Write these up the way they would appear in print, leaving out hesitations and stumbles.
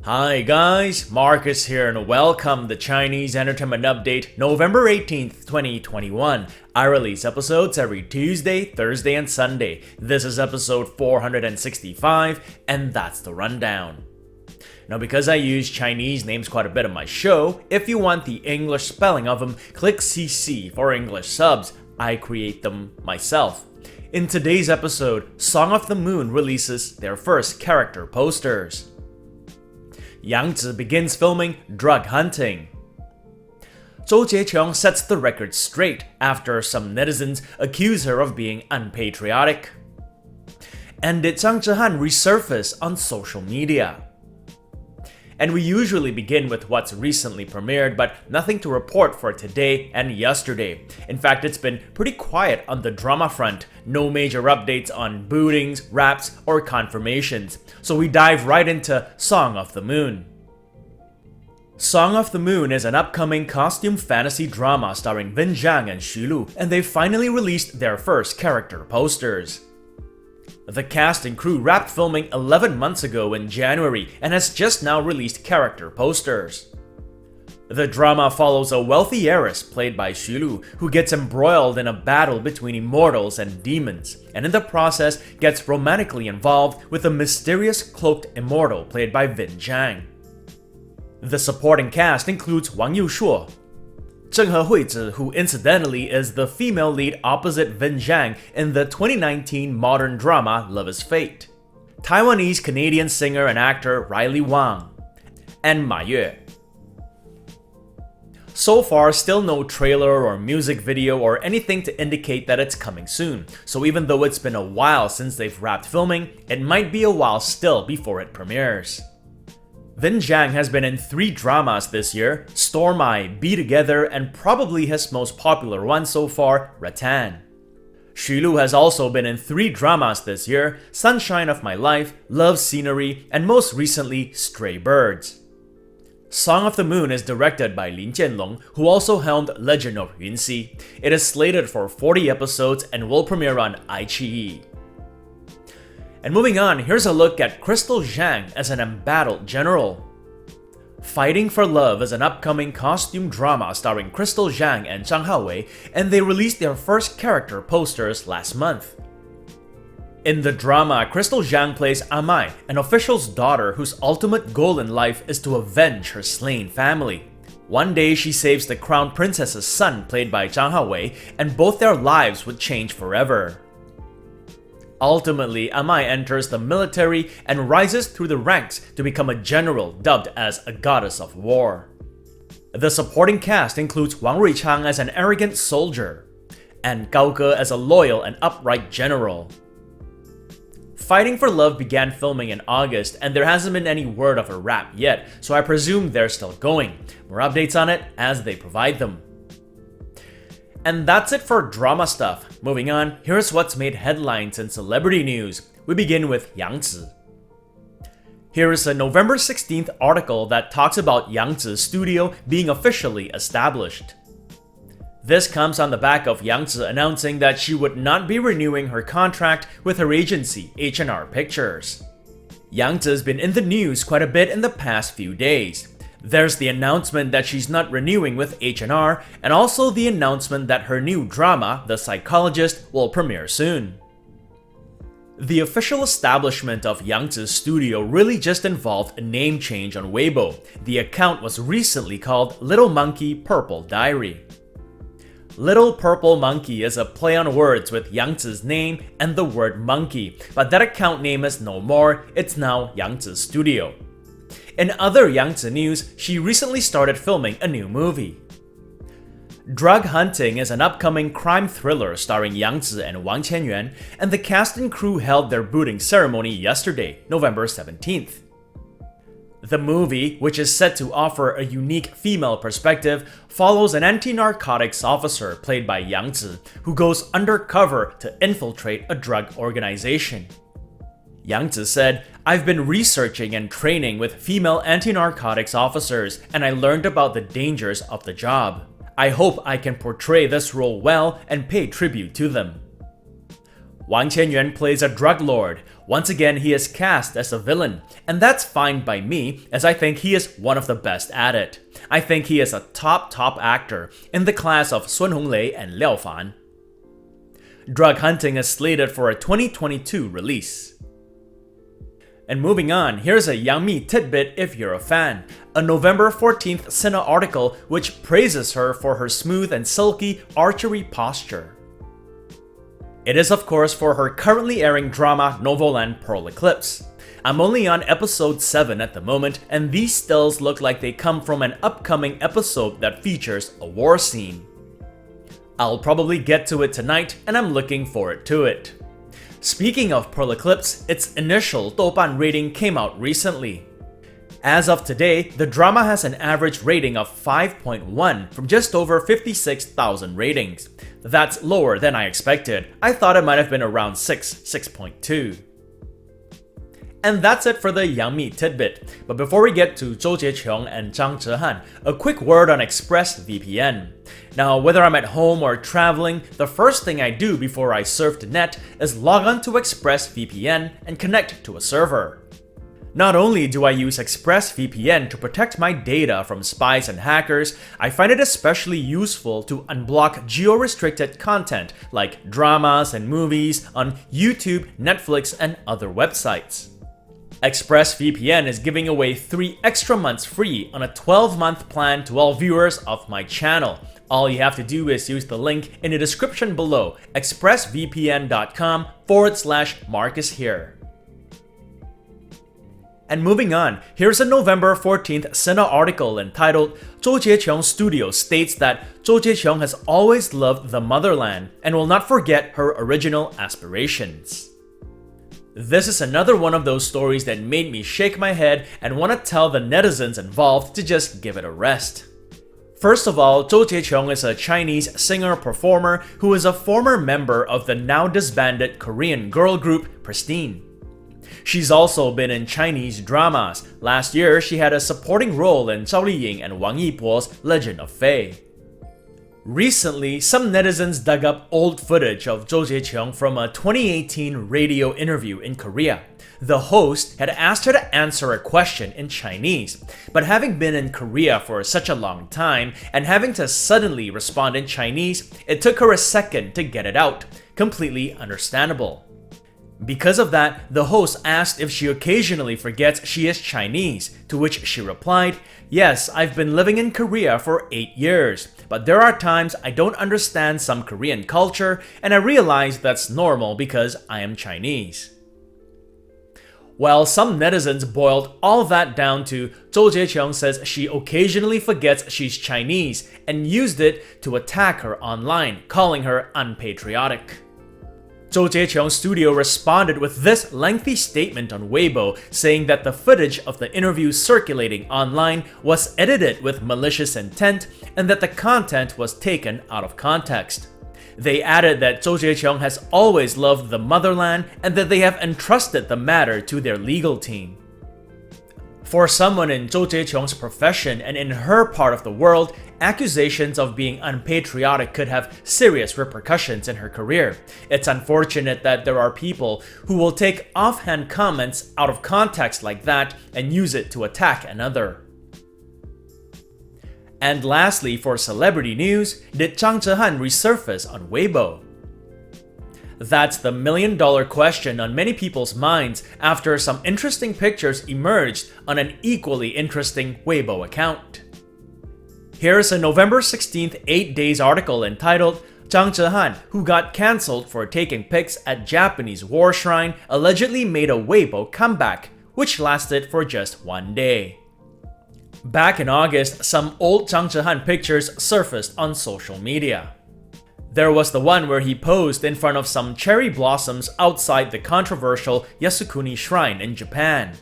Hi guys, Marcus here and welcome to Chinese Entertainment Update November 18th, 2021. I release episodes every Tuesday, Thursday, and Sunday. This is episode 465, and that's the rundown. Now, because I use Chinese names quite a bit on my show, if you want the English spelling of them, click CC for English subs. I create them myself. In today's episode, Song of the Moon releases their first character posters. Yang Zi begins filming drug hunting. Jieqiong sets the record straight after some netizens accuse her of being unpatriotic. And did Zhang Zhehan resurface on social media? And we usually begin with what's recently premiered, but nothing to report for today and yesterday. In fact, it's been pretty quiet on the drama front. No major updates on bootings, wraps, or confirmations. So we dive right into Song of the Moon. Song of the Moon is an upcoming costume fantasy drama starring Vin Zhang and Xu Lu, and they finally released their first character posters. The cast and crew wrapped filming 11 months ago in January and has just now released character posters. The drama follows a wealthy heiress played by Xu Lu who gets embroiled in a battle between immortals and demons, and in the process gets romantically involved with a mysterious cloaked immortal played by Vin Zhang. The supporting cast includes Wang Youshuo, Zheng Huizi, who incidentally is the female lead opposite Vin Zhang in the 2019 modern drama Love is Fate, Taiwanese-Canadian singer and actor Riley Wang, and Ma Yue. So far, still no trailer or music video or anything to indicate that it's coming soon, so even though it's been a while since they've wrapped filming, it might be a while still before it premieres. Vin Zhang has been in 3 dramas this year: Storm Eye, Be Together, and probably his most popular one so far, Rattan. Xu Lu has also been in 3 dramas this year: Sunshine of My Life, Love Scenery, and most recently, Stray Birds. Song of the Moon is directed by Lin Jianlong, who also helmed Legend of Yunxi. It is slated for 40 episodes and will premiere on iQIYI. And moving on, here's a look at Crystal Zhang as an embattled general. Fighting for Love is an upcoming costume drama starring Crystal Zhang and Zhang Haowei, and they released their first character posters last month. In the drama, Crystal Zhang plays Amai, an official's daughter whose ultimate goal in life is to avenge her slain family. One day, she saves the crown princess's son, played by Zhang Haowei, and both their lives would change forever. Ultimately, Amai enters the military and rises through the ranks to become a general dubbed as a goddess of war. The supporting cast includes Wang Ruichang as an arrogant soldier, and Gao Ge as a loyal and upright general. Fighting for Love began filming in August, and there hasn't been any word of a wrap yet, so I presume they're still going. More updates on it as they provide them. And that's it for drama stuff. Moving on, here's what's made headlines in celebrity news. We begin with Yang Zi. Here is a November 16th article that talks about Yang Zi's studio being officially established. This comes on the back of Yang Zi announcing that she would not be renewing her contract with her agency, H&R Pictures. Yang Zi has been in the news quite a bit in the past few days. There's the announcement that she's not renewing with H&R, and also the announcement that her new drama, The Psychologist, will premiere soon. The official establishment of Yang Zi's studio really just involved a name change on Weibo. The account was recently called Little Monkey Purple Diary. Little Purple Monkey is a play on words with Yang Zi's name and the word monkey, but that account name is no more, it's now Yang Zi's studio. In other Yang Zi news, she recently started filming a new movie. Drug Hunting is an upcoming crime thriller starring Yang Zi and Wang Qianyuan, and the cast and crew held their booting ceremony yesterday, November 17th. The movie, which is set to offer a unique female perspective, follows an anti-narcotics officer played by Yang Zi, who goes undercover to infiltrate a drug organization. Yang Zi said, "I've been researching and training with female anti-narcotics officers, and I learned about the dangers of the job. I hope I can portray this role well and pay tribute to them." Wang Qianyuan plays a drug lord. Once again, he is cast as a villain, and that's fine by me, as I think he is one of the best at it. I think he is a top actor in the class of Sun Honglei and Liao Fan. Drug Hunting is slated for a 2022 release. And moving on, here's a Yang Mi tidbit if you're a fan. A November 14th Sina article which praises her for her smooth and silky archery posture. It is of course for her currently airing drama Novoland Pearl Eclipse. I'm only on episode 7 at the moment, and these stills look like they come from an upcoming episode that features a war scene. I'll probably get to it tonight, and I'm looking forward to it. Speaking of Pearl Eclipse, its initial Douban rating came out recently. As of today, the drama has an average rating of 5.1 from just over 56,000 ratings. That's lower than I expected. I thought it might have been around 6.2. And that's it for the Yang Mi tidbit. But before we get to Zhou Jieqiong and Zhang Zhehan, a quick word on ExpressVPN. Now, whether I'm at home or traveling, the first thing I do before I surf the net is log on to ExpressVPN and connect to a server. Not only do I use ExpressVPN to protect my data from spies and hackers, I find it especially useful to unblock geo-restricted content like dramas and movies on YouTube, Netflix, and other websites. ExpressVPN is giving away 3 extra months free on a 12-month plan to all viewers of my channel. All you have to do is use the link in the description below, expressvpn.com/Marcus here. And moving on, here's a November 14th Sina article entitled Zhou Jieqiong Studio states that Zhou Jieqiong has always loved the motherland and will not forget her original aspirations. This is another one of those stories that made me shake my head and want to tell the netizens involved to just give it a rest. First of all, Zhou Jieqiong is a Chinese singer-performer who is a former member of the now disbanded Korean girl group Pristine. She's also been in Chinese dramas. Last year, she had a supporting role in Zhao Liying and Wang Yibo's Legend of Fei. Recently, some netizens dug up old footage of Zhou Jieqiong from a 2018 radio interview in Korea. The host had asked her to answer a question in Chinese, but having been in Korea for such a long time and having to suddenly respond in Chinese, it took her a second to get it out. Completely understandable. Because of that, the host asked if she occasionally forgets she is Chinese, to which she replied, "Yes, I've been living in Korea for 8 years, but there are times I don't understand some Korean culture, and I realize that's normal because I am Chinese." Well, some netizens boiled all that down to Zhou Jieqiong says she occasionally forgets she's Chinese and used it to attack her online, calling her unpatriotic. Zhou Jieqiong's studio responded with this lengthy statement on Weibo, saying that the footage of the interview circulating online was edited with malicious intent and that the content was taken out of context. They added that Zhou Jieqiong has always loved the motherland and that they have entrusted the matter to their legal team. For someone in Zhou Jieqiong's profession and in her part of the world, accusations of being unpatriotic could have serious repercussions in her career. It's unfortunate that there are people who will take offhand comments out of context like that and use it to attack another. And lastly, for celebrity news, did Zhang Zhehan resurface on Weibo? That's the million-dollar question on many people's minds after some interesting pictures emerged on an equally interesting Weibo account. Here's a November 16th 8 Days article entitled Zhang Zhehan, who got cancelled for taking pics at Japanese war shrine, allegedly made a Weibo comeback, which lasted for just 1 day. Back in August, some old Zhang Zhehan pictures surfaced on social media. There was the one where he posed in front of some cherry blossoms outside the controversial Yasukuni Shrine in Japan.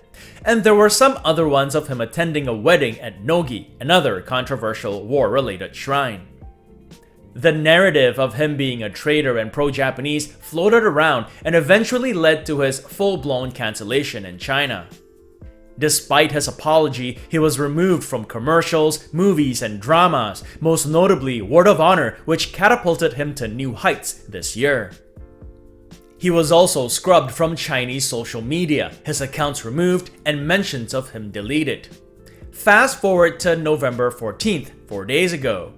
And there were some other ones of him attending a wedding at Nogi, another controversial war-related shrine. The narrative of him being a traitor and pro-Japanese floated around and eventually led to his full-blown cancellation in China. Despite his apology, he was removed from commercials, movies, and dramas, most notably Word of Honor, which catapulted him to new heights this year. He was also scrubbed from Chinese social media, his accounts removed, and mentions of him deleted. Fast forward to November 14th, 4 days ago.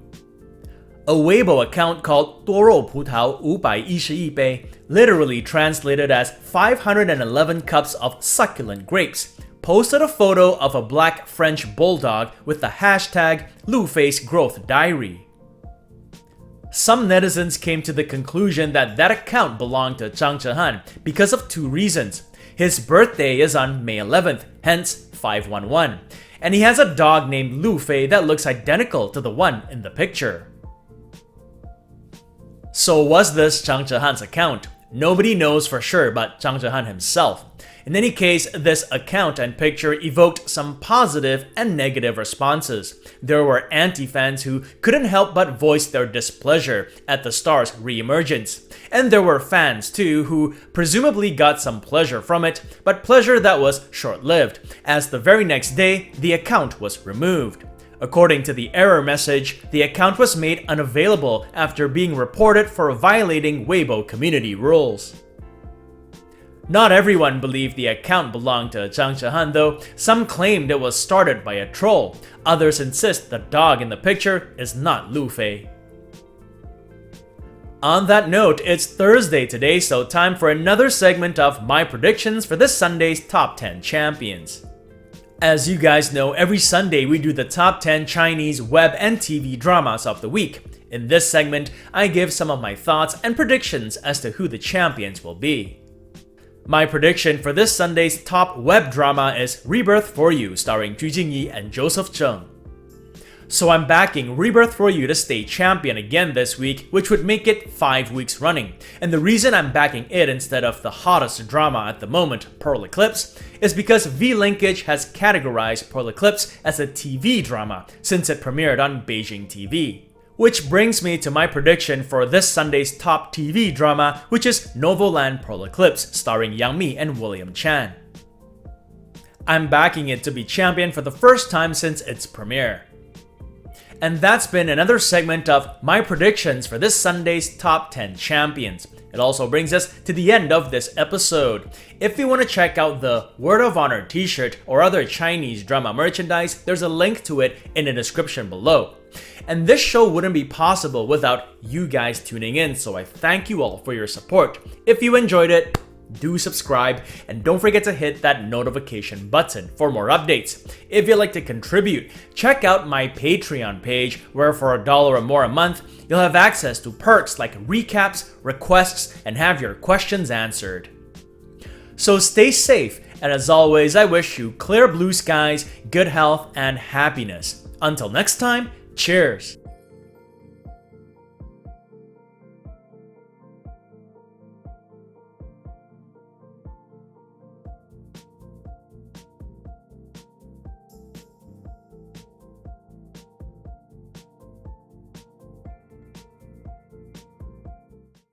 A Weibo account called 多肉葡萄511杯, literally translated as 511 cups of succulent grapes, posted a photo of a black French bulldog with the hashtag Luface Growth Diary. Some netizens came to the conclusion that that account belonged to Zhang Zhehan because of two reasons. His birthday is on May 11th, hence 511, and he has a dog named Lufei that looks identical to the one in the picture. So was this Zhang Zhehan's account? Nobody knows for sure but Zhang Zhehan himself. In any case, this account and picture evoked some positive and negative responses. There were anti-fans who couldn't help but voice their displeasure at the star's re-emergence. And there were fans too who presumably got some pleasure from it, but pleasure that was short-lived, as the very next day, the account was removed. According to the error message, the account was made unavailable after being reported for violating Weibo community rules. Not everyone believed the account belonged to Zhang Zhehan though. Some claimed it was started by a troll. Others insist the dog in the picture is not Lufei. On that note, it's Thursday today, so time for another segment of my predictions for this Sunday's Top 10 Champions. As you guys know, every Sunday we do the top 10 Chinese web and TV dramas of the week. In this segment, I give some of my thoughts and predictions as to who the champions will be. My prediction for this Sunday's top web drama is Rebirth for You, starring Jieqiong and Joseph Zhou. So I'm backing Rebirth for You to stay champion again this week, which would make it 5 weeks running. And the reason I'm backing it instead of the hottest drama at the moment, Pearl Eclipse, is because V-Linkage has categorized Pearl Eclipse as a TV drama since it premiered on Beijing TV. Which brings me to my prediction for this Sunday's top TV drama, which is Novoland Pearl Eclipse, starring Yang Mi and William Chan. I'm backing it to be champion for the first time since its premiere. And that's been another segment of my predictions for this Sunday's top 10 champions. It also brings us to the end of this episode. If you want to check out the Word of Honor t-shirt or other Chinese drama merchandise, there's a link to it in the description below. And this show wouldn't be possible without you guys tuning in, so I thank you all for your support. If you enjoyed it, do subscribe and don't forget to hit that notification button for more updates. If you'd like to contribute, check out my Patreon page where for $1 or more a month, you'll have access to perks like recaps, requests, and have your questions answered. So stay safe, and as always, I wish you clear blue skies, good health, and happiness. Until next time, cheers!